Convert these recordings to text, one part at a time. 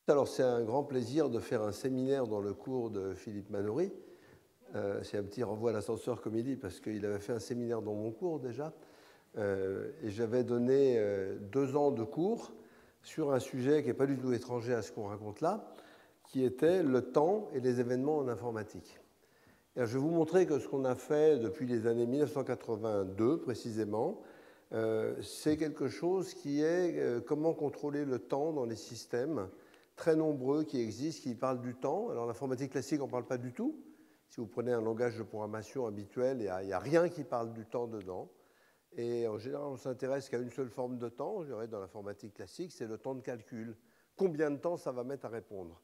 Alors, c'est un grand plaisir de faire un séminaire dans le cours de Philippe Manoury. C'est un petit renvoi à l'ascenseur, comme il dit, parce qu'il avait fait un séminaire dans mon cours déjà. Et j'avais donné 2 ans de cours sur un sujet qui n'est pas du tout étranger à ce qu'on raconte là, qui était le temps et les événements en informatique. Et je vais vous montrer que ce qu'on a fait depuis les années 1982, précisément, c'est quelque chose qui est comment contrôler le temps dans les systèmes très nombreux qui existent, qui parlent du temps. Alors l'informatique classique, on ne parle pas du tout. Si vous prenez un langage de programmation habituel, il n'y a rien qui parle du temps dedans. Et en général, on s'intéresse qu'à une seule forme de temps, je dirais, dans l'informatique classique, c'est le temps de calcul. Combien de temps ça va mettre à répondre?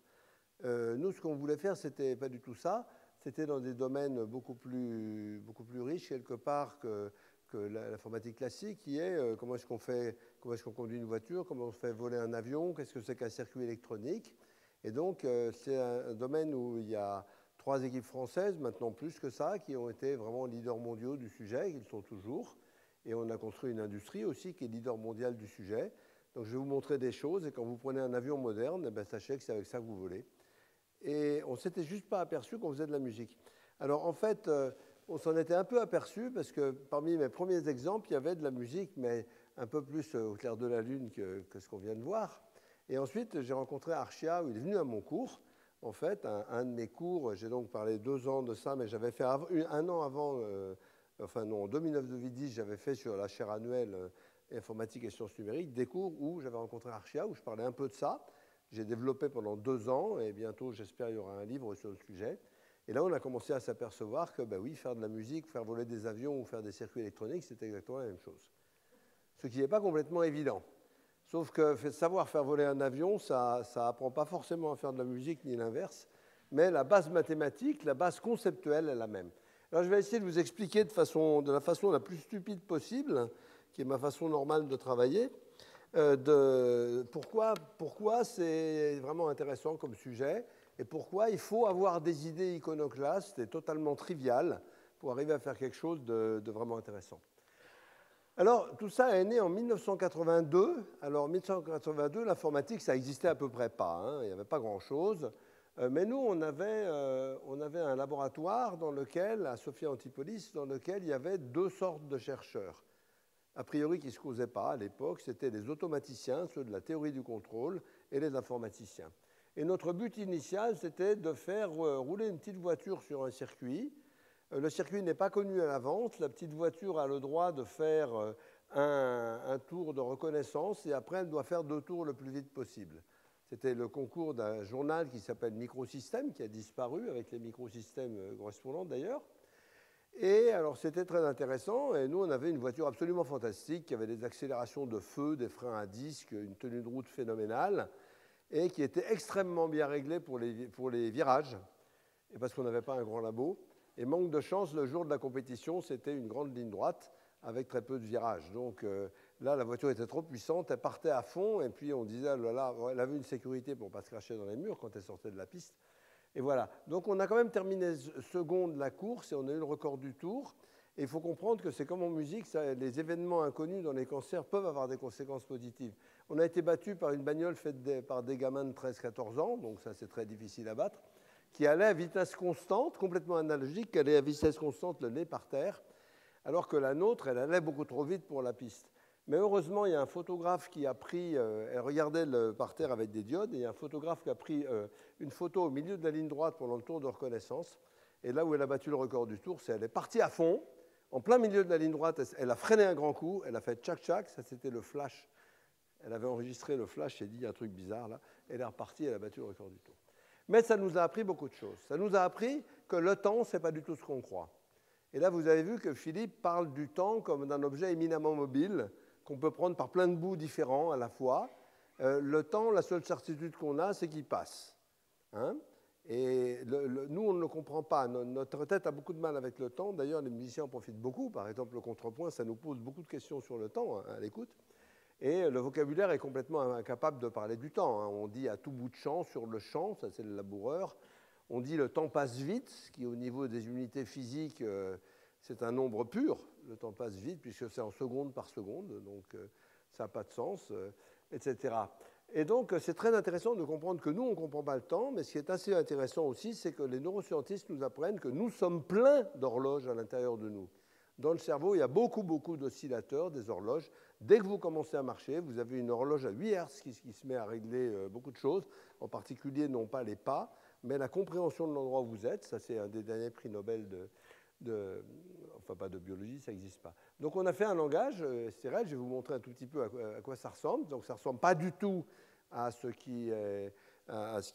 Nous, ce qu'on voulait faire, c'était pas du tout ça. C'était dans des domaines beaucoup plus riches, quelque part, que l'informatique classique, qui est comment est-ce qu'on conduit une voiture, comment on fait voler un avion, qu'est-ce que c'est qu'un circuit électronique. Et donc, c'est un domaine où il y a 3 équipes françaises, maintenant plus que ça, qui ont été vraiment leaders mondiaux du sujet, et qui le sont toujours. Et on a construit une industrie aussi qui est leader mondial du sujet. Donc, je vais vous montrer des choses, et quand vous prenez un avion moderne, eh bien, sachez que c'est avec ça que vous volez. Et on ne s'était juste pas aperçu qu'on faisait de la musique. Alors, en fait, on s'en était un peu aperçu parce que parmi mes premiers exemples, il y avait de la musique, mais un peu plus au clair de la lune que ce qu'on vient de voir. Et ensuite, j'ai rencontré Archia, où il est venu à mon cours. En fait, un de mes cours, j'ai donc parlé 2 ans de ça, mais j'avais fait un an avant, enfin non, en 2009-2010, j'avais fait sur la chaire annuelle informatique et sciences numériques des cours où j'avais rencontré Archia, où je parlais un peu de ça. J'ai développé pendant 2 ans, et bientôt, j'espère, il y aura un livre sur le sujet. Et là, on a commencé à s'apercevoir que, ben oui, faire de la musique, faire voler des avions ou faire des circuits électroniques, c'était exactement la même chose. Ce qui n'est pas complètement évident. Sauf que savoir faire voler un avion, ça n'apprend pas forcément à faire de la musique, ni l'inverse. Mais la base mathématique, la base conceptuelle est la même. Alors, je vais essayer de vous expliquer de la façon la plus stupide possible, qui est ma façon normale de travailler, pourquoi c'est vraiment intéressant comme sujet et pourquoi il faut avoir des idées iconoclastes et totalement triviales pour arriver à faire quelque chose de vraiment intéressant. Alors, tout ça est né en 1982. Alors, en 1982, l'informatique, ça existait à peu près pas, hein, il n'y avait pas grand-chose. Mais nous, on avait un laboratoire dans lequel, à Sophia Antipolis, dans lequel il y avait 2 sortes de chercheurs. A priori, qui ne se causaient pas à l'époque, c'était les automaticiens, ceux de la théorie du contrôle, et les informaticiens. Et notre but initial, c'était de faire rouler une petite voiture sur un circuit. Le circuit n'est pas connu à l'avance. La petite voiture a le droit de faire un tour de reconnaissance, et après, elle doit faire 2 tours le plus vite possible. C'était le concours d'un journal qui s'appelle Microsystème, qui a disparu, avec les microsystèmes correspondants d'ailleurs. Et alors, c'était très intéressant. Et nous, on avait une voiture absolument fantastique qui avait des accélérations de feu, des freins à disque, une tenue de route phénoménale et qui était extrêmement bien réglée pour les virages, et parce qu'on n'avait pas un grand labo. Et manque de chance, le jour de la compétition, c'était une grande ligne droite avec très peu de virages. Donc là, la voiture était trop puissante, elle partait à fond, et puis on disait, oh là là, elle avait une sécurité pour ne pas se cracher dans les murs quand elle sortait de la piste. Et voilà. Donc on a quand même terminé second de la course et on a eu le record du tour. Et il faut comprendre que c'est comme en musique, les événements inconnus dans les cancers peuvent avoir des conséquences positives. On a été battu par une bagnole faite par des gamins de 13-14 ans, donc ça c'est très difficile à battre, qui allait à vitesse constante, complètement analogique, qui allait à vitesse constante le nez par terre, alors que la nôtre, elle allait beaucoup trop vite pour la piste. Mais heureusement, il y a un photographe qui a pris, elle regardait le parterre avec des diodes, et il y a un photographe qui a pris une photo au milieu de la ligne droite pendant le tour de reconnaissance. Et là où elle a battu le record du tour, c'est qu'elle est partie à fond, en plein milieu de la ligne droite, elle a freiné un grand coup, elle a fait tchac-tchac, ça c'était le flash. Elle avait enregistré le flash et dit un truc bizarre là, elle est repartie, elle a battu le record du tour. Mais ça nous a appris beaucoup de choses. Ça nous a appris que le temps, ce n'est pas du tout ce qu'on croit. Et là, vous avez vu que Philippe parle du temps comme d'un objet éminemment mobile, qu'on peut prendre par plein de bouts différents à la fois. Le temps, la seule certitude qu'on a, c'est qu'il passe. Hein? Et nous, on ne le comprend pas. Notre tête a beaucoup de mal avec le temps. D'ailleurs, les musiciens en profitent beaucoup. Par exemple, le contrepoint, ça nous pose beaucoup de questions sur le temps, hein, à l'écoute. Et le vocabulaire est complètement incapable de parler du temps. Hein. On dit à tout bout de champ, sur le champ, ça c'est le laboureur. On dit le temps passe vite, ce qui au niveau des unités physiques, c'est un nombre pur. Le temps passe vite puisque c'est en seconde par seconde, donc ça n'a pas de sens, etc. Et donc, c'est très intéressant de comprendre que nous, on ne comprend pas le temps, mais ce qui est assez intéressant aussi, c'est que les neuroscientistes nous apprennent que nous sommes pleins d'horloges à l'intérieur de nous. Dans le cerveau, il y a beaucoup, beaucoup d'oscillateurs, des horloges. Dès que vous commencez à marcher, vous avez une horloge à 8 Hz qui se met à régler beaucoup de choses, en particulier non pas les pas, mais la compréhension de l'endroit où vous êtes. Ça, c'est un des derniers prix Nobel enfin pas de biologie, ça n'existe pas. Donc on a fait un langage STRL, je vais vous montrer un tout petit peu à quoi ça ressemble. Donc ça ne ressemble pas du tout à ce qui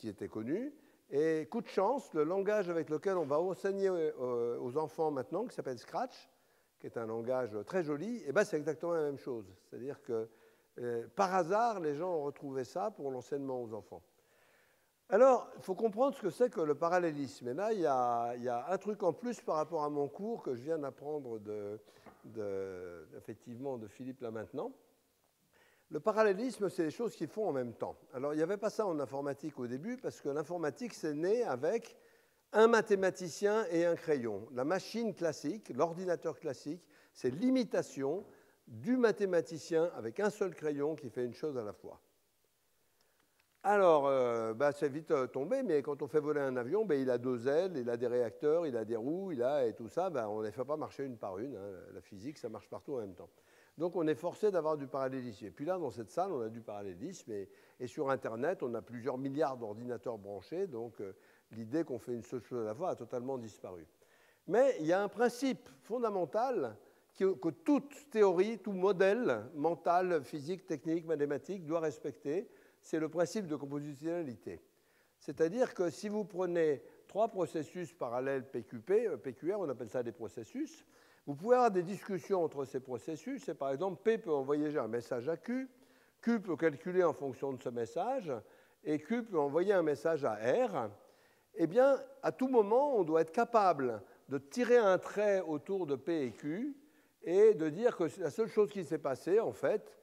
était connu. Et coup de chance, le langage avec lequel on va enseigner aux enfants maintenant, qui s'appelle Scratch, qui est un langage très joli, et ben c'est exactement la même chose. C'est-à-dire que par hasard, les gens ont retrouvé ça pour l'enseignement aux enfants. Alors, il faut comprendre ce que c'est que le parallélisme. Et là, il y a un truc en plus par rapport à mon cours que je viens d'apprendre effectivement de Philippe là maintenant. Le parallélisme, c'est les choses qui font en même temps. Alors, il n'y avait pas ça en informatique au début, parce que l'informatique, c'est né avec un mathématicien et un crayon. La machine classique, l'ordinateur classique, c'est l'imitation du mathématicien avec un seul crayon qui fait une chose à la fois. Alors, c'est vite tombé, mais quand on fait voler un avion, il a 2 ailes, il a des réacteurs, il a des roues, et tout ça, on ne les fait pas marcher une par une. Hein. La physique, ça marche partout en même temps. Donc, on est forcé d'avoir du parallélisme. Et puis là, dans cette salle, on a du parallélisme. Et sur Internet, on a plusieurs milliards d'ordinateurs branchés. Donc, l'idée qu'on fait une seule chose à la fois a totalement disparu. Mais il y a un principe fondamental que toute théorie, tout modèle mental, physique, technique, mathématique doit respecter. C'est le principe de compositionnalité. C'est-à-dire que si vous prenez 3 processus parallèles PQR, on appelle ça des processus, vous pouvez avoir des discussions entre ces processus. Et par exemple, P peut envoyer un message à Q peut calculer en fonction de ce message, et Q peut envoyer un message à R. Eh bien, à tout moment, on doit être capable de tirer un trait autour de P et Q et de dire que la seule chose qui s'est passée, en fait,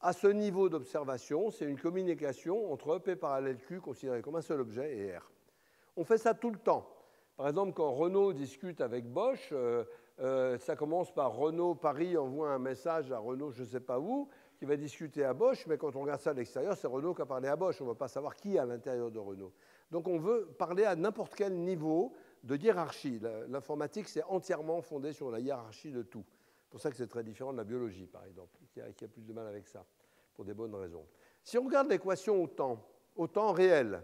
à ce niveau d'observation, c'est une communication entre P parallèle Q considéré comme un seul objet et R. On fait ça tout le temps. Par exemple, quand Renault discute avec Bosch, ça commence par Renault Paris envoie un message à Renault je ne sais pas où, qui va discuter à Bosch, mais quand on regarde ça à l'extérieur, c'est Renault qui a parlé à Bosch. On ne va pas savoir qui est à l'intérieur de Renault. Donc on veut parler à n'importe quel niveau de hiérarchie. L'informatique, c'est entièrement fondé sur la hiérarchie de tout. C'est pour ça que c'est très différent de la biologie, par exemple, qui a plus de mal avec ça, pour des bonnes raisons. Si on regarde l'équation au temps réel,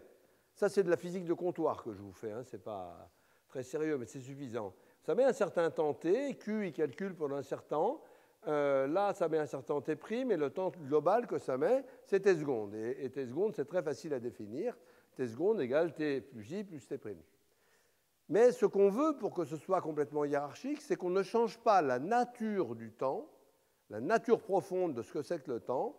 ça c'est de la physique de comptoir que je vous fais, hein, ce n'est pas très sérieux, mais c'est suffisant. Ça met un certain temps t, Q il calcule pendant un certain temps, là ça met un certain temps t', et le temps global que ça met, c'est t secondes. Et t secondes, c'est très facile à définir. T secondes égale t plus j plus t'. Mais ce qu'on veut pour que ce soit complètement hiérarchique, c'est qu'on ne change pas la nature du temps, la nature profonde de ce que c'est que le temps,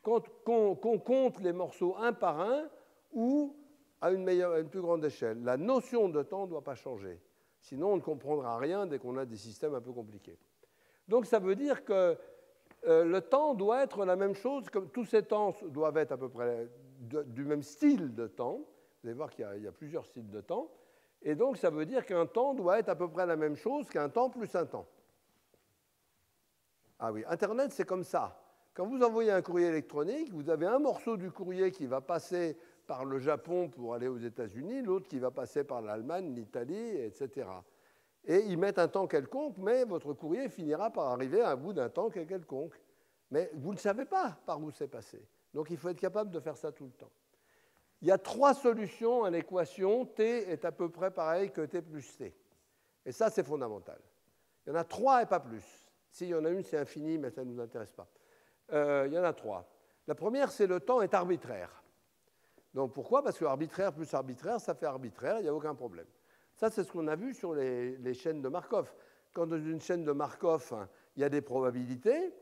qu'on compte les morceaux un par un ou à une plus grande échelle. La notion de temps ne doit pas changer. Sinon, on ne comprendra rien dès qu'on a des systèmes un peu compliqués. Donc ça veut dire que le temps doit être la même chose, comme tous ces temps doivent être à peu près du même style de temps. Vous allez voir qu'il y a plusieurs styles de temps. Et donc, ça veut dire qu'un temps doit être à peu près la même chose qu'un temps plus un temps. Ah oui, Internet, c'est comme ça. Quand vous envoyez un courrier électronique, vous avez un morceau du courrier qui va passer par le Japon pour aller aux États-Unis, l'autre qui va passer par l'Allemagne, l'Italie, etc. Et ils mettent un temps quelconque, mais votre courrier finira par arriver à bout d'un temps quelconque. Mais vous ne savez pas par où c'est passé. Donc, il faut être capable de faire ça tout le temps. Il y a 3 solutions à l'équation. T est à peu près pareil que T plus T. Et ça, c'est fondamental. Il y en a 3 et pas plus. S'il y en a une, c'est infini, mais ça ne nous intéresse pas. Il y en a 3. La première, c'est le temps est arbitraire. Donc pourquoi? Parce que arbitraire plus arbitraire, ça fait arbitraire, il n'y a aucun problème. Ça, c'est ce qu'on a vu sur les chaînes de Markov. Quand dans une chaîne de Markov, il y a des probabilités,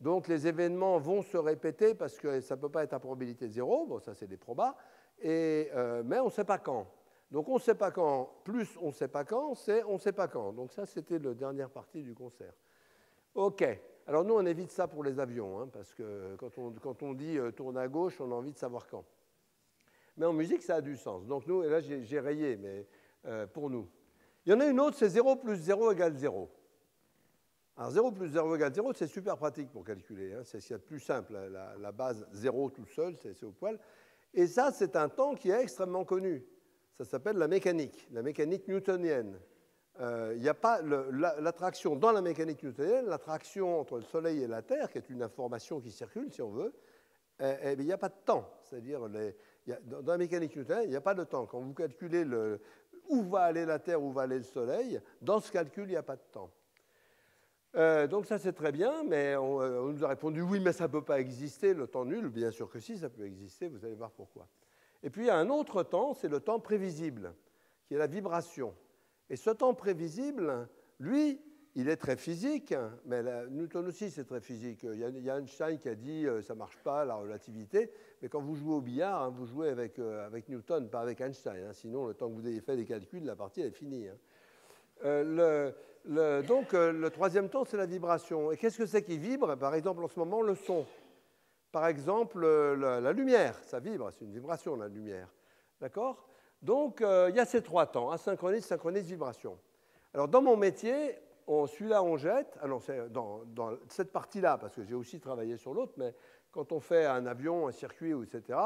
donc les événements vont se répéter parce que ça ne peut pas être à probabilité 0, bon, ça c'est des probas, mais on ne sait pas quand. Donc on ne sait pas quand, plus on ne sait pas quand, c'est on ne sait pas quand. Donc ça, c'était la dernière partie du concert. OK. Alors nous, on évite ça pour les avions, hein, parce que quand on dit tourne à gauche, on a envie de savoir quand. Mais en musique, ça a du sens. Donc nous, et là j'ai rayé, mais pour nous. Il y en a une autre, c'est 0 plus 0 égale 0. Alors 0 plus 0 égale 0, c'est super pratique pour calculer. Hein. C'est ce qu'il y a de plus simple. La base 0 tout seul, c'est au poil. Et ça, c'est un temps qui est extrêmement connu. Ça s'appelle la mécanique newtonienne. Il n'y a pas l'attraction dans la mécanique newtonienne, l'attraction entre le Soleil et la Terre, qui est une information qui circule, si on veut, il n'y a pas de temps. C'est-à-dire, dans la mécanique newtonienne, il n'y a pas de temps. Quand vous calculez où va aller la Terre, où va aller le Soleil, dans ce calcul, il n'y a pas de temps. Donc ça, c'est très bien, mais on nous a répondu oui, mais ça ne peut pas exister, le temps nul. Bien sûr que si, ça peut exister, vous allez voir pourquoi. Et puis, il y a un autre temps, c'est le temps prévisible, qui est la vibration. Et ce temps prévisible, lui, il est très physique, mais Newton aussi, c'est très physique. Il y a Einstein qui a dit ça ne marche pas, la relativité, mais quand vous jouez au billard, hein, vous jouez avec Newton, pas avec Einstein. Hein, sinon, le temps que vous ayez fait des calculs, la partie elle est finie. Hein. Donc, le troisième temps, c'est la vibration. Et qu'est-ce que c'est qui vibre? Par exemple, en ce moment, le son. Par exemple, la lumière, ça vibre, c'est une vibration, la lumière. D'accord? Donc, il y a ces trois temps, asynchrone, synchronise, vibration. Alors, dans mon métier, celui-là, on jette. Alors, c'est dans cette partie-là, parce que j'ai aussi travaillé sur l'autre, mais quand on fait un avion, un circuit, etc.,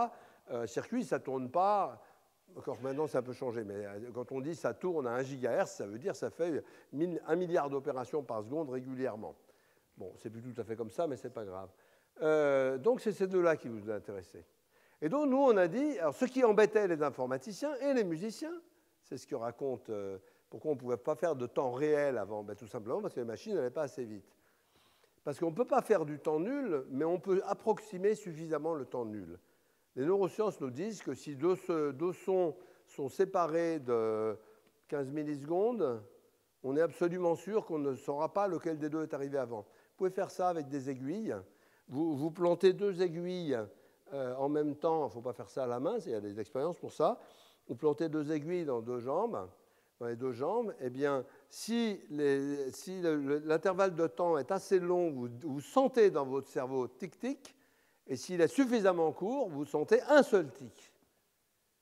circuit, ça ne tourne pas. Encore maintenant, ça peut changer, mais quand on dit ça tourne à 1 GHz, ça veut dire que ça fait 1 milliard d'opérations par seconde régulièrement. Bon, c'est plus tout à fait comme ça, mais ce n'est pas grave. Donc, c'est ces deux-là qui vous intéressaient. Et donc, nous, on a dit, alors, ce qui embêtait les informaticiens et les musiciens, c'est ce qu'ils racontent, pourquoi on ne pouvait pas faire de temps réel avant, ben, tout simplement parce que les machines n'allaient pas assez vite. Parce qu'on ne peut pas faire du temps nul, mais on peut approximer suffisamment le temps nul. Les neurosciences nous disent que si deux sons sont séparés de 15 millisecondes, on est absolument sûr qu'on ne saura pas lequel des deux est arrivé avant. Vous pouvez faire ça avec des aiguilles. Vous plantez deux aiguilles en même temps, il ne faut pas faire ça à la main, il y a des expériences pour ça. Vous plantez deux aiguilles dans les deux jambes, eh bien, si l'intervalle de temps est assez long, vous sentez dans votre cerveau tic-tic, et s'il est suffisamment court, vous sentez un seul tic.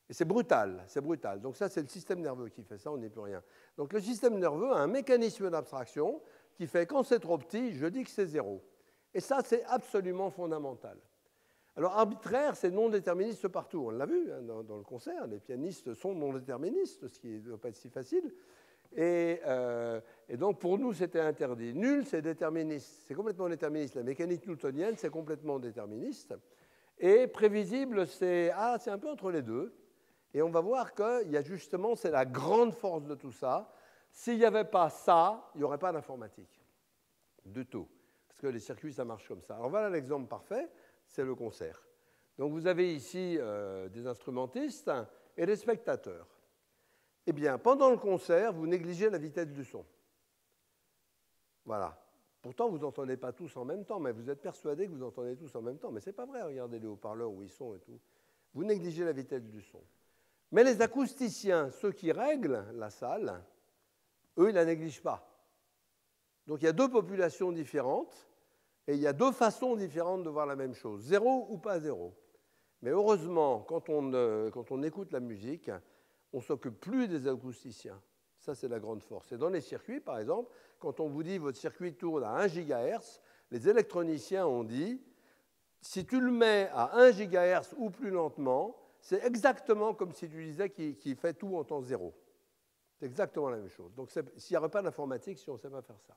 Et c'est brutal, c'est brutal. Donc ça, c'est le système nerveux qui fait ça, on n'est plus rien. Donc le système nerveux a un mécanisme d'abstraction qui fait quand c'est trop petit, je dis que c'est 0. Et ça, c'est absolument fondamental. Alors arbitraire, c'est non déterministe partout. On l'a vu hein, dans le concert, les pianistes sont non déterministes, ce qui ne doit pas être si facile. Et donc pour nous, c'était interdit. Nul, c'est déterministe. C'est complètement déterministe. La mécanique newtonienne, c'est complètement déterministe. Et prévisible, c'est un peu entre les deux. Et on va voir qu'il y a justement, c'est la grande force de tout ça. S'il n'y avait pas ça, il n'y aurait pas d'informatique. Du tout. Parce que les circuits, ça marche comme ça. Alors voilà l'exemple parfait, c'est le concert. Donc vous avez ici des instrumentistes et des spectateurs. Eh bien, pendant le concert, vous négligez la vitesse du son. Voilà. Pourtant, vous n'entendez pas tous en même temps, mais vous êtes persuadés que vous entendez tous en même temps. Mais ce n'est pas vrai, regardez les haut-parleurs où ils sont et tout. Vous négligez la vitesse du son. Mais les acousticiens, ceux qui règlent la salle, eux, ils ne la négligent pas. Donc il y a deux populations différentes et il y a deux façons différentes de voir la même chose. 0 ou pas 0. Mais heureusement, quand on écoute la musique, on ne s'occupe plus des acousticiens. Ça, c'est la grande force. Et dans les circuits, par exemple, quand on vous dit votre circuit tourne à 1 GHz, les électroniciens ont dit, si tu le mets à 1 GHz ou plus lentement, c'est exactement comme si tu disais qu'il fait tout en temps zéro. C'est exactement la même chose. Donc, s'il n'y aurait pas d'informatique si on ne sait pas faire ça.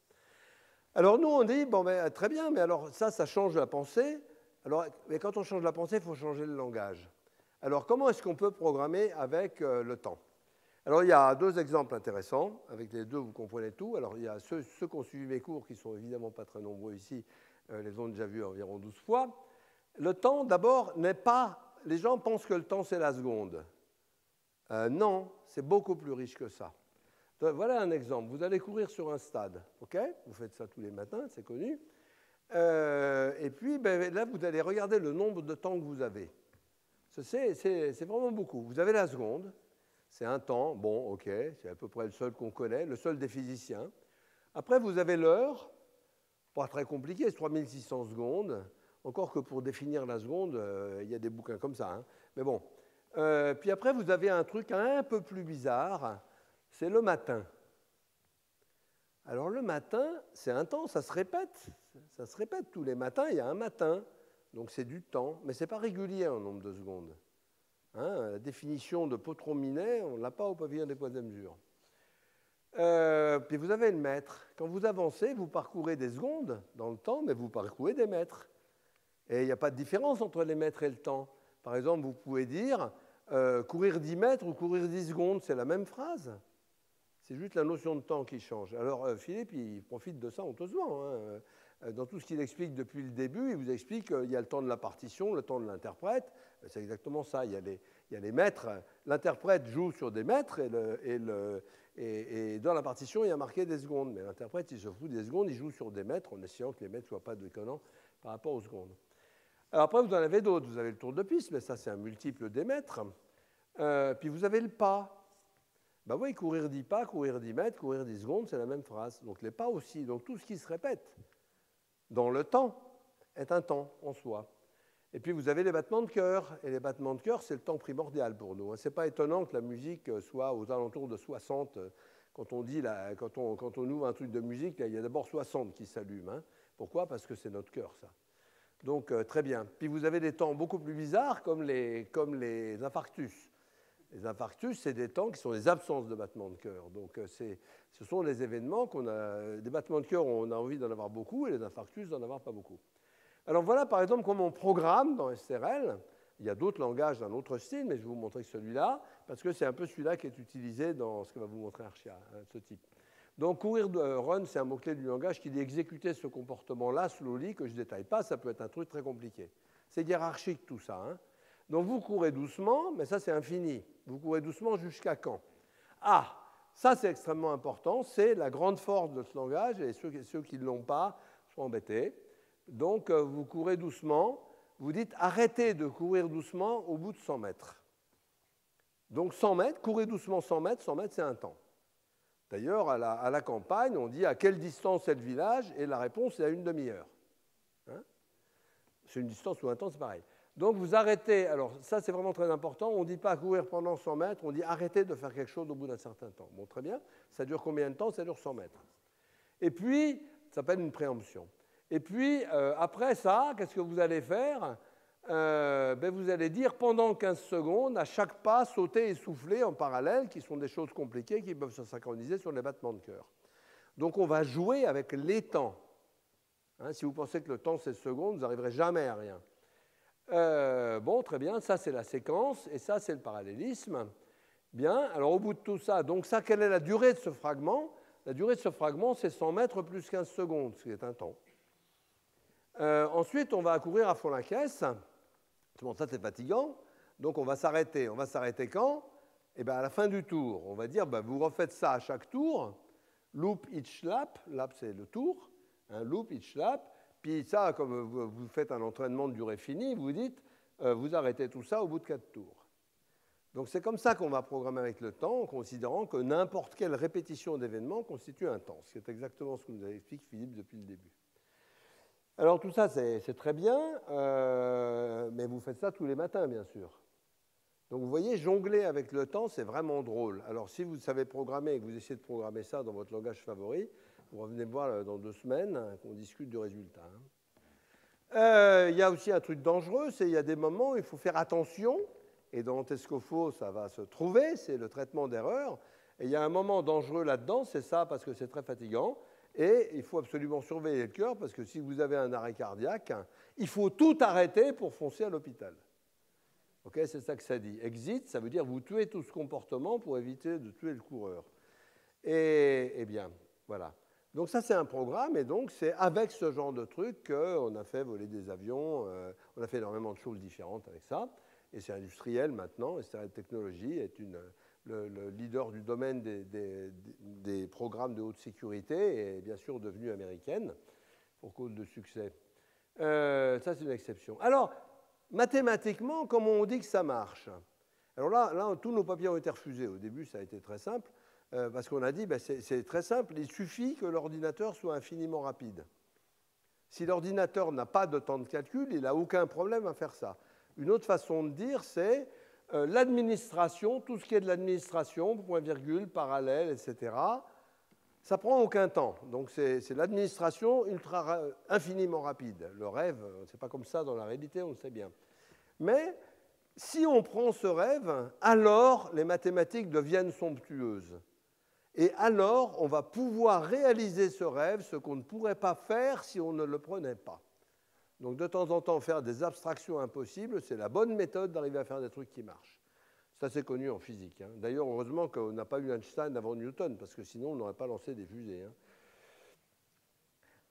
Alors, nous, on dit, bon, ben, très bien, mais alors ça change la pensée. Alors, mais quand on change la pensée, il faut changer le langage. Alors, comment est-ce qu'on peut programmer avec le temps? Alors, il y a deux exemples intéressants. Avec les deux, vous comprenez tout. Alors, il y a ceux qui ont suivi mes cours, qui ne sont évidemment pas très nombreux ici, les ont déjà vus environ 12 fois. Le temps, d'abord, n'est pas... Les gens pensent que le temps, c'est la seconde. Non, c'est beaucoup plus riche que ça. Voilà un exemple. Vous allez courir sur un stade. Okay, vous faites ça tous les matins, c'est connu. Et puis, ben, là, vous allez regarder le nombre de temps que vous avez. C'est vraiment beaucoup. Vous avez la seconde, c'est un temps, bon, ok, c'est à peu près le seul qu'on connaît, le seul des physiciens. Après, vous avez l'heure, pas très compliqué, c'est 3600 secondes. Encore que pour définir la seconde, il y a des bouquins comme ça. Hein. Mais bon. Puis après, vous avez un truc un peu plus bizarre, c'est le matin. Alors le matin, c'est un temps, ça se répète. Ça se répète tous les matins, il y a un matin. Donc c'est du temps, mais ce n'est pas régulier en nombre de secondes. Hein, la définition de Potron Minet, on ne l'a pas au pavillon des poids et mesures. Puis vous avez le mètre. Quand vous avancez, vous parcourez des secondes dans le temps, mais vous parcourez des mètres. Et il n'y a pas de différence entre les mètres et le temps. Par exemple, vous pouvez dire courir 10 mètres ou courir 10 secondes, c'est la même phrase. C'est juste la notion de temps qui change. Alors Philippe, il profite de ça honteusement. Hein. Dans tout ce qu'il explique depuis le début, il vous explique qu'il y a le temps de la partition, le temps de l'interprète. C'est exactement ça. Il y a les mètres. L'interprète joue sur des mètres et dans la partition, il y a marqué des secondes. Mais l'interprète, il se fout des secondes, il joue sur des mètres en essayant que les mètres ne soient pas déconnants par rapport aux secondes. Alors après, vous en avez d'autres. Vous avez le tour de piste, mais ça, c'est un multiple des mètres. Puis vous avez le pas. Ben oui, courir 10 pas, courir 10 mètres, courir 10 secondes, c'est la même phrase. Donc les pas aussi. Donc tout ce qui se répète dans le temps est un temps en soi. Et puis vous avez les battements de cœur. Et les battements de cœur, c'est le temps primordial pour nous. Ce n'est pas étonnant que la musique soit aux alentours de 60. Quand on ouvre un truc de musique, il y a d'abord 60 qui s'allument. Hein. Pourquoi? Parce que c'est notre cœur, ça. Donc très bien. Puis vous avez des temps beaucoup plus bizarres comme les infarctus. Les infarctus, c'est des temps qui sont des absences de battements de cœur. Donc, ce sont les événements qu'on a. Des battements de cœur, on a envie d'en avoir beaucoup, et les infarctus, d'en avoir pas beaucoup. Alors, voilà, par exemple, comment on programme dans SRL. Il y a d'autres langages d'un autre style, mais je vais vous montrer celui-là, parce que c'est un peu celui-là qui est utilisé dans ce que va vous montrer Archia, hein, ce type. Donc, courir de run, c'est un mot-clé du langage qui dit exécuter ce comportement-là, slowly, que je ne détaille pas, ça peut être un truc très compliqué. C'est hiérarchique, tout ça. Hein. Donc, vous courez doucement, mais ça, c'est infini. Vous courez doucement jusqu'à quand? Ah, ça c'est extrêmement important, c'est la grande force de ce langage, et ceux qui ne l'ont pas sont embêtés. Donc vous courez doucement, vous dites arrêtez de courir doucement au bout de 100 mètres. Donc 100 mètres, courez doucement 100 mètres c'est un temps. D'ailleurs, à la campagne, on dit à quelle distance est le village, et la réponse est à une demi-heure. Hein? C'est une distance ou un temps, c'est pareil. Donc vous arrêtez, alors ça c'est vraiment très important, on ne dit pas courir pendant 100 mètres, on dit arrêtez de faire quelque chose au bout d'un certain temps. Bon, très bien, ça dure combien de temps? Ça dure 100 mètres. Et puis, ça s'appelle une préemption. Et puis, après ça, qu'est-ce que vous allez faire? Vous allez dire pendant 15 secondes, à chaque pas, sauter et souffler en parallèle, qui sont des choses compliquées qui peuvent se synchroniser sur les battements de cœur. Donc on va jouer avec les temps. Hein, si vous pensez que le temps c'est secondes, vous n'arriverez jamais à rien. Bon, très bien, ça c'est la séquence, et ça c'est le parallélisme. Bien, alors au bout de tout ça, donc ça, quelle est la durée de ce fragment? La durée de ce fragment, c'est 100 mètres plus 15 secondes, ce qui est un temps. Ensuite, on va courir à fond la caisse. Bon, ça c'est fatigant, donc on va s'arrêter. On va s'arrêter quand? Eh bien, à la fin du tour. On va dire, vous refaites ça à chaque tour. Loop each lap, lap c'est le tour, hein, loop each lap. Puis ça, comme vous faites un entraînement de durée finie, vous dites, vous arrêtez tout ça au bout de 4 tours. Donc c'est comme ça qu'on va programmer avec le temps, en considérant que n'importe quelle répétition d'événements constitue un temps. C'est exactement ce que nous a expliqué Philippe depuis le début. Alors tout ça, c'est très bien, mais vous faites ça tous les matins, bien sûr. Donc vous voyez, jongler avec le temps, c'est vraiment drôle. Alors si vous savez programmer et que vous essayez de programmer ça dans votre langage favori, vous revenez me voir dans 2 semaines, qu'on discute du résultat. Il y a aussi un truc dangereux, c'est qu'il y a des moments où il faut faire attention, et dans Tescofo, ça va se trouver, c'est le traitement d'erreur. Et il y a un moment dangereux là-dedans, c'est ça, parce que c'est très fatigant, et il faut absolument surveiller le cœur, parce que si vous avez un arrêt cardiaque, il faut tout arrêter pour foncer à l'hôpital. Okay, c'est ça que ça dit. Exit, ça veut dire vous tuez tout ce comportement pour éviter de tuer le coureur. Et bien, voilà. Donc ça, c'est un programme, et donc c'est avec ce genre de truc qu'on a fait voler des avions, on a fait énormément de choses différentes avec ça, et c'est industriel maintenant, et SRL Technologies est le leader du domaine des programmes de haute sécurité, et bien sûr devenue américaine, pour cause de succès. Ça, c'est une exception. Alors, mathématiquement, comment on dit que ça marche? Alors là, tous nos papiers ont été refusés. Au début, ça a été très simple. Parce qu'on a dit, c'est très simple, il suffit que l'ordinateur soit infiniment rapide. Si l'ordinateur n'a pas de temps de calcul, il n'a aucun problème à faire ça. Une autre façon de dire, c'est l'administration, tout ce qui est de l'administration, point virgule, parallèle, etc., Ça prend aucun temps. Donc c'est l'administration infiniment rapide. Le rêve, c'est pas comme ça dans la réalité, on le sait bien. Mais si on prend ce rêve, alors les mathématiques deviennent somptueuses. Et alors, on va pouvoir réaliser ce rêve, ce qu'on ne pourrait pas faire si on ne le prenait pas. Donc de temps en temps, faire des abstractions impossibles, c'est la bonne méthode d'arriver à faire des trucs qui marchent. Ça, c'est connu en physique. Hein. D'ailleurs, heureusement qu'on n'a pas eu Einstein avant Newton, parce que sinon, on n'aurait pas lancé des fusées. Hein.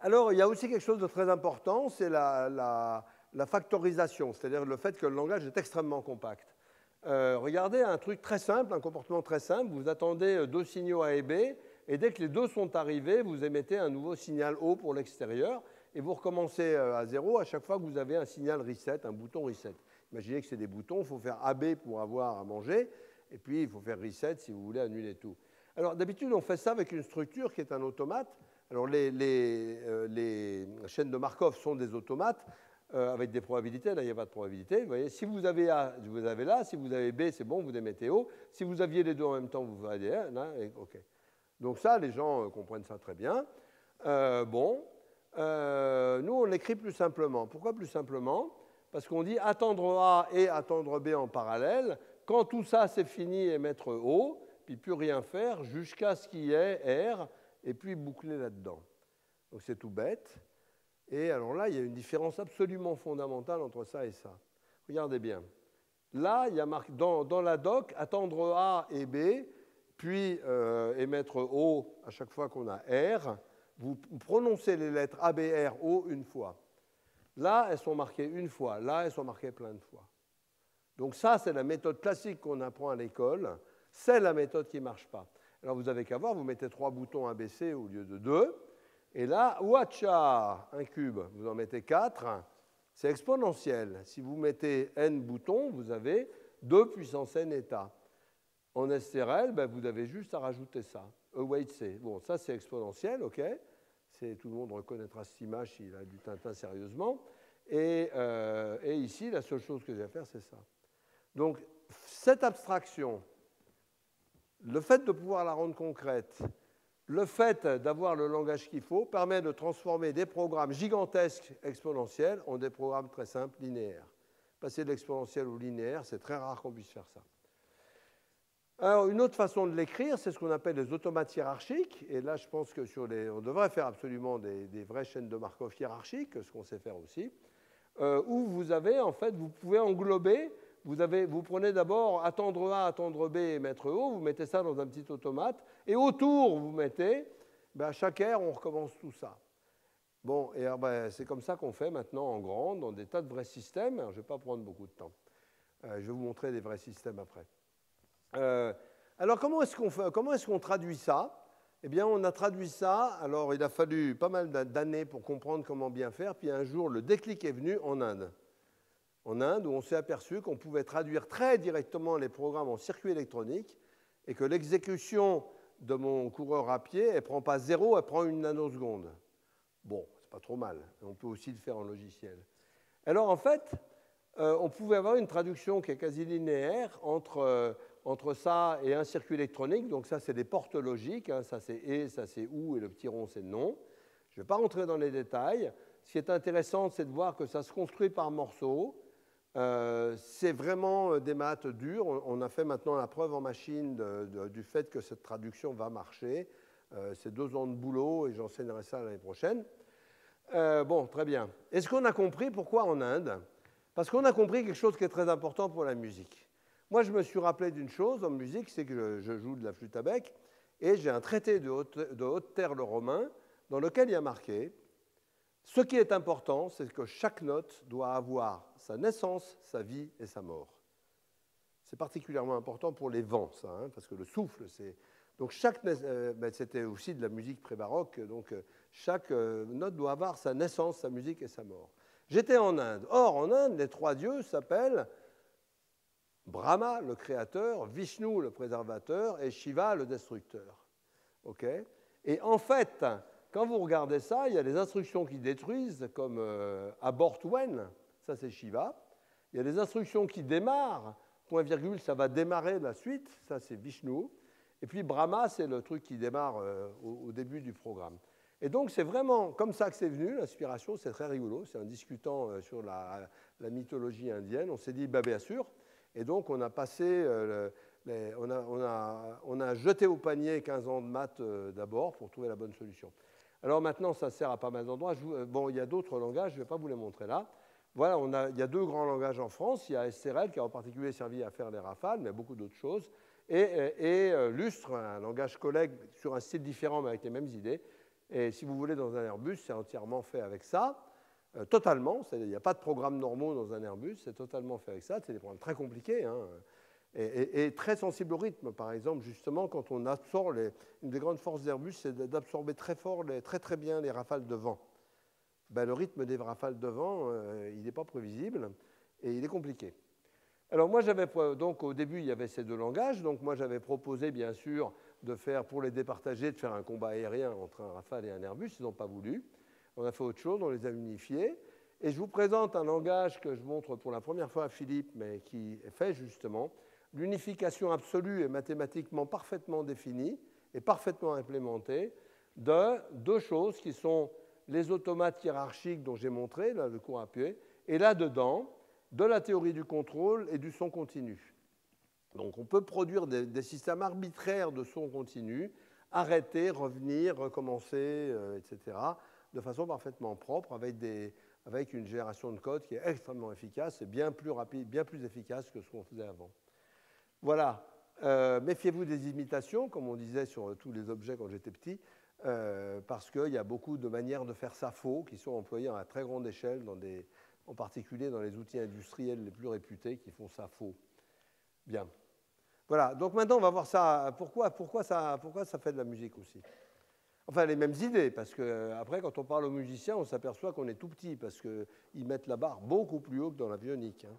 Alors, il y a aussi quelque chose de très important, c'est la factorisation, c'est-à-dire le fait que le langage est extrêmement compact. Regardez un truc très simple, un comportement très simple. Vous attendez deux signaux A et B, et dès que les deux sont arrivés, vous émettez un nouveau signal O pour l'extérieur, et vous recommencez à zéro à chaque fois que vous avez un signal reset, un bouton reset. Imaginez que c'est des boutons, il faut faire AB pour avoir à manger, et puis il faut faire reset si vous voulez annuler tout. Alors d'habitude, on fait ça avec une structure qui est un automate. Alors les chaînes de Markov sont des automates avec des probabilités. Là, il n'y a pas de probabilité. Vous voyez, si vous avez A, vous avez là. Si vous avez B, c'est bon, vous émettez O. Si vous aviez les deux en même temps, vous avez A. Là, OK. Donc ça, les gens comprennent ça très bien. Nous, on l'écrit plus simplement. Pourquoi plus simplement? Parce qu'on dit attendre A et attendre B en parallèle. Quand tout ça, c'est fini, émettre O, puis plus rien faire jusqu'à ce qu'il y ait R, et puis boucler là-dedans. Donc c'est tout bête. Et alors là, il y a une différence absolument fondamentale entre ça et ça. Regardez bien. Là, il y a marqué dans la doc, attendre A et B, puis émettre O à chaque fois qu'on a R. Vous prononcez les lettres A, B, R, O une fois. Là, elles sont marquées une fois. Là, elles sont marquées plein de fois. Donc ça, c'est la méthode classique qu'on apprend à l'école. C'est la méthode qui ne marche pas. Alors vous avez qu'à voir, vous mettez 3 boutons ABC au lieu de 2. Et là, watcha, un cube, vous en mettez 4, c'est exponentiel. Si vous mettez n boutons, vous avez 2 puissance n états. En SRL, vous avez juste à rajouter ça, await c. Bon, ça c'est exponentiel, ok. Tout le monde reconnaîtra cette image s'il a du Tintin sérieusement. Et ici, la seule chose que j'ai à faire, c'est ça. Donc, cette abstraction, le fait de pouvoir la rendre concrète, le fait d'avoir le langage qu'il faut permet de transformer des programmes gigantesques exponentiels en des programmes très simples linéaires. Passer de l'exponentiel au linéaire, c'est très rare qu'on puisse faire ça. Alors, une autre façon de l'écrire, c'est ce qu'on appelle les automates hiérarchiques. Et là, je pense que on devrait faire absolument des vraies chaînes de Markov hiérarchiques, ce qu'on sait faire aussi, où vous avez, en fait, vous pouvez englober. Vous prenez d'abord attendre A, attendre B et mettre O, vous mettez ça dans un petit automate, et autour, vous mettez, à chaque aire, on recommence tout ça. Bon, et c'est comme ça qu'on fait maintenant en grand, dans des tas de vrais systèmes. Alors, je ne vais pas prendre beaucoup de temps. Je vais vous montrer des vrais systèmes après. Alors, comment est-ce qu'on traduit ça? Eh bien, on a traduit ça, alors il a fallu pas mal d'années pour comprendre comment bien faire, puis un jour, le déclic est venu en Inde. En Inde, où on s'est aperçu qu'on pouvait traduire très directement les programmes en circuit électronique et que l'exécution de mon coureur à pied, elle ne prend pas 0, elle prend 1 nanoseconde. Bon, c'est pas trop mal. On peut aussi le faire en logiciel. Alors, en fait, on pouvait avoir une traduction qui est quasi linéaire entre ça et un circuit électronique. Donc ça, c'est des portes logiques. Hein. Ça, c'est et, ça, c'est ou, et le petit rond, c'est non. Je ne vais pas rentrer dans les détails. Ce qui est intéressant, c'est de voir que ça se construit par morceaux. C'est vraiment des maths dures. On a fait maintenant la preuve en machine du fait que cette traduction va marcher. C'est 2 ans de boulot et j'enseignerai ça l'année prochaine. Bon, très bien. Est-ce qu'on a compris pourquoi en Inde? Parce qu'on a compris quelque chose qui est très important pour la musique. Moi, je me suis rappelé d'une chose en musique, c'est que je joue de la flûte à bec et j'ai un traité de haute terre le romain dans lequel il y a marqué ce qui est important, c'est que chaque note doit avoir sa naissance, sa vie et sa mort. C'est particulièrement important pour les vents, ça, hein, parce que le souffle, c'est... Donc c'était aussi de la musique pré-baroque, donc chaque note doit avoir sa naissance, sa musique et sa mort. J'étais en Inde. Or, en Inde, les 3 dieux s'appellent Brahma, le créateur, Vishnu, le préservateur, et Shiva, le destructeur. Okay? Et en fait... Quand vous regardez ça, il y a des instructions qui détruisent, comme abort when, ça c'est Shiva. Il y a des instructions qui démarrent, point virgule, ça va démarrer la suite, ça c'est Vishnu. Et puis Brahma, c'est le truc qui démarre au début du programme. Et donc c'est vraiment comme ça que c'est venu, l'inspiration, c'est très rigolo. C'est en discutant sur la mythologie indienne, on s'est dit, bah, bien sûr. Et donc on a passé, on a jeté au panier 15 ans de maths d'abord pour trouver la bonne solution. Alors maintenant, ça sert à pas mal d'endroits. Bon, il y a d'autres langages, je ne vais pas vous les montrer là. Voilà, il y a 2 grands langages en France. Il y a SRL qui a en particulier servi à faire les rafales, mais beaucoup d'autres choses. Et Lustre, un langage collègue sur un style différent mais avec les mêmes idées. Et si vous voulez, dans un Airbus, c'est entièrement fait avec ça, totalement. Il n'y a pas de programmes normaux dans un Airbus, c'est totalement fait avec ça. C'est des programmes très compliqués, hein, et très sensibles au rythme. Par exemple, justement, quand on absorbe, une des grandes forces d'Airbus, c'est d'absorber très fort, très bien les rafales de vent. Ben, le rythme des rafales de vent, il n'est pas prévisible et il est compliqué. Alors moi, donc au début, il y avait ces 2 langages. Donc moi, j'avais proposé, bien sûr, de faire, pour les départager, de faire un combat aérien entre un Rafale et un Airbus. Ils n'ont pas voulu. On a fait autre chose, on les a unifiés. Et je vous présente un langage que je montre pour la première fois à Philippe, mais qui est fait justement. L'unification absolue est mathématiquement parfaitement définie et parfaitement implémentée de 2 choses qui sont les automates hiérarchiques dont j'ai montré, là, le cours appuyé, et là-dedans, de la théorie du contrôle et du son continu. Donc on peut produire des systèmes arbitraires de son continu, arrêter, revenir, recommencer, etc., de façon parfaitement propre, avec une génération de code qui est extrêmement efficace et bien plus rapide, bien plus efficace que ce qu'on faisait avant. Voilà. Méfiez-vous des imitations, comme on disait sur tous les objets quand j'étais petit, parce qu'il y a beaucoup de manières de faire ça faux qui sont employées à très grande échelle, en particulier dans les outils industriels les plus réputés qui font ça faux. Bien. Voilà, donc maintenant on va voir ça. Pourquoi ça fait de la musique aussi? Enfin, les mêmes idées, parce qu'après, quand on parle aux musiciens, on s'aperçoit qu'on est tout petit, parce qu'ils mettent la barre beaucoup plus haut que dans l'avionique. Hein.